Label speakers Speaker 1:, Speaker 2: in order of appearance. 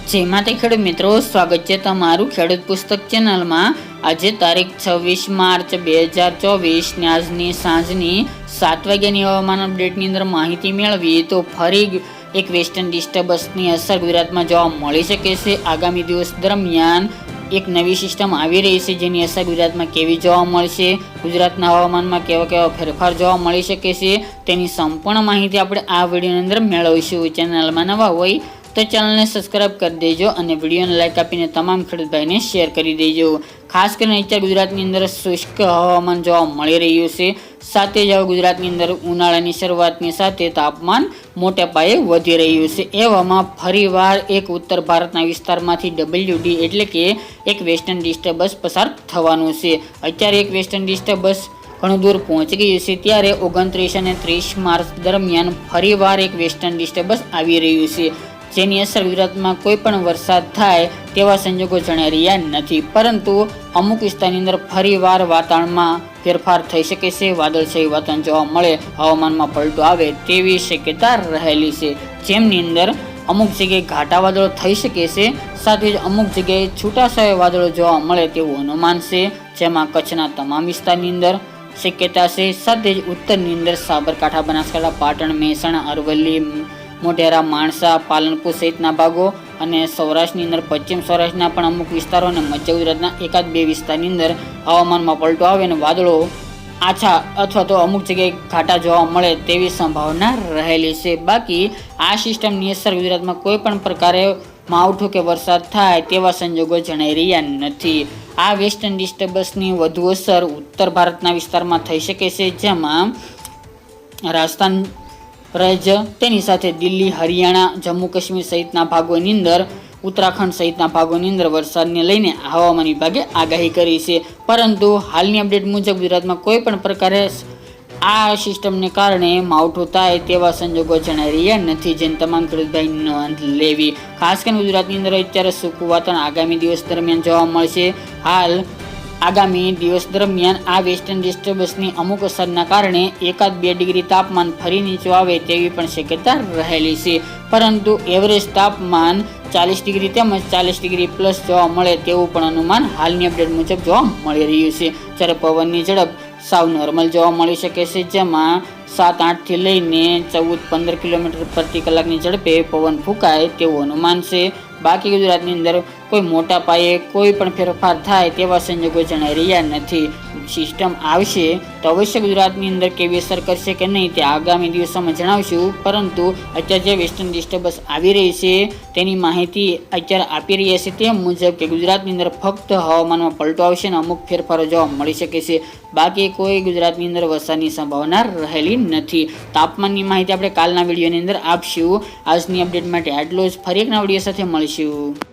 Speaker 1: જય માતા ખેડૂત મિત્રો, સ્વાગત છે તમારું ખેડૂત પુસ્તક ચેનલમાં। આજે તારીખ 26 માર્ચ 2024 ને આજની સાંજની 7 વાગ્યાની હવામાન અપડેટની અંદર માહિતી મેળવી તો ફરી એક વેસ્ટર્ન ડિસ્ટર્બન્સની અસર ગુજરાતમાં જોવા મળી શકે છે। આગામી દિવસ દરમિયાન એક નવી સિસ્ટમ આવી રહી છે, જેની અસર ગુજરાતમાં કેવી જોવા મળશે, ગુજરાતના હવામાનમાં કેવા ફેરફાર જોવા મળી શકે છે, તેની સંપૂર્ણ માહિતી આપણે આ વિડીયોની અંદર મેળવીશું। ચેનલમાં નવા હોય તો ચેનલને સબસ્ક્રાઇબ કરી દેજો અને વિડીયોને લાઇક આપીને તમામ ખેડૂત ભાઈને શેર કરી દેજો। ખાસ કરીને અત્યારે ગુજરાતની અંદર શુષ્ક હવામાન જોવા મળી રહ્યું છે, સાથે જ ગુજરાતની અંદર ઉનાળાની શરૂઆતની સાથે તાપમાન મોટા પાયે વધી રહ્યું છે। એવામાં ફરીવાર એક ઉત્તર ભારતના વિસ્તારમાંથી WD એટલે કે એક વેસ્ટર્ન ડિસ્ટર્બન્સ પસાર થવાનું છે। અત્યારે એક વેસ્ટર્ન ડિસ્ટર્બન્સ ઘણું દૂર પહોંચી ગયું છે, ત્યારે 29 અને 30 માર્ચ દરમિયાન ફરીવાર એક વેસ્ટર્ન ડિસ્ટર્બન્સ આવી રહ્યું છે, જેની અસર ગુજરાતમાં કોઈ પણ વરસાદ થાય તેવા સંજોગો જણાઈ રહ્યા નથી, પરંતુ અમુક વિસ્તારની અંદર ફરીવાર વાતાવરણમાં ફેરફાર થઈ શકે છે, વાદળછાયું વાતાવરણ જોવા મળે, હવામાનમાં પલટો આવે તેવી શક્યતા રહેલી છે, જેમની અંદર અમુક જગ્યાએ ઘાટા વાદળો થઈ શકે છે, સાથે જ અમુક જગ્યાએ છૂટાછવાયા વાદળો જોવા મળે તેવું અનુમાન છે, જેમાં કચ્છના તમામ વિસ્તારની અંદર શક્યતા છે, સાથે જ ઉત્તરની અંદર સાબરકાંઠા, બનાસકાંઠા, પાટણ, મહેસાણા, અરવલ્લી, મોઢેરા, માણસા, પાલનપુર સહિતના ભાગો અને સૌરાષ્ટ્રની અંદર પશ્ચિમ સૌરાષ્ટ્રના પણ અમુક વિસ્તારો અને મધ્ય ગુજરાતના એકાદ બે વિસ્તારની અંદર હવામાનમાં પલટો આવે અને વાદળો આછા અથવા તો અમુક જગ્યાએ ઘાટા જોવા મળે તેવી સંભાવના રહેલી છે। બાકી આ સિસ્ટમની અસર ગુજરાતમાં કોઈ પણ પ્રકારે માવઠું કે વરસાદ થાય તેવા સંજોગો જણાઈ રહ્યા નથી। આ વેસ્ટર્ન ડિસ્ટર્બન્સની વધુ અસર ઉત્તર ભારતના વિસ્તારમાં થઈ શકે છે, જેમાં રાજસ્થાન રાજ્ય, તેની સાથે દિલ્હી, હરિયાણા, જમ્મુ કાશ્મીર સહિતના ભાગોની અંદર, ઉત્તરાખંડ સહિતના ભાગોની અંદર વરસાદને લઈને હવામાન વિભાગે આગાહી કરી છે, પરંતુ હાલની અપડેટ મુજબ ગુજરાતમાં કોઈ પણ પ્રકારે આ સિસ્ટમને કારણે માવઠું થાય તેવા સંજોગો જણાઈ રહ્યા નથી, જેને તમામ ખેડૂત ભાઈ નોંધ લેવી। ખાસ કરીને ગુજરાતની અંદર અત્યારે સૂકું વાતાવરણ આગામી દિવસ દરમિયાન જોવા મળશે। હાલ આગામી દિવસ દરમિયાન આ વેસ્ટર્ન ડિસ્ટર્બન્સની અમુક અસરના કારણે 1-2 ડિગ્રી તાપમાન ફરી નીચું આવે તેવી પણ શક્યતા રહેલી છે, પરંતુ એવરેજ તાપમાન 40 ડિગ્રી તેમજ 40 ડિગ્રી પ્લસ જોવા મળે તેવું પણ અનુમાન હાલની અપડેટ મુજબ જોવા મળી રહ્યું છે। જ્યારે પવનની ઝડપ સાવ નોર્મલ જોવા મળી શકે છે, જેમાં 7-8 થી લઈને 14-15 કિલોમીટર પ્રતિ કલાકની ઝડપે પવન ફૂંકાય તેવું અનુમાન છે। બાકી ગુજરાતની અંદર કોઈ મોટા પાયે કોઈ પણ ફેરફાર થાય તેવા સંજોગો જણાઈ રહ્યા નથી। સિસ્ટમ આવશે તો અવશ્ય ગુજરાતની અંદર કેવી અસર કરશે કે નહીં તે આગામી દિવસોમાં જણાવશું, પરંતુ અત્યારે જે વેસ્ટર્ન ડિસ્ટર્બન્સ આવી રહી છે તેની માહિતી અત્યારે આપી રહ્યા છે તે મુજબ કે ગુજરાતની અંદર ફક્ત હવામાનમાં પલટો આવશે અને અમુક ફેરફારો જોવા મળી શકે છે, બાકી કોઈ ગુજરાતની અંદર વરસાદની સંભાવના રહેલી નથી। તાપમાનની માહિતી આપણે કાલના વિડીયોની અંદર આપશું। આજની અપડેટ માટે આટલું જ, ફરી એકના વિડીયો સાથે મળીશું।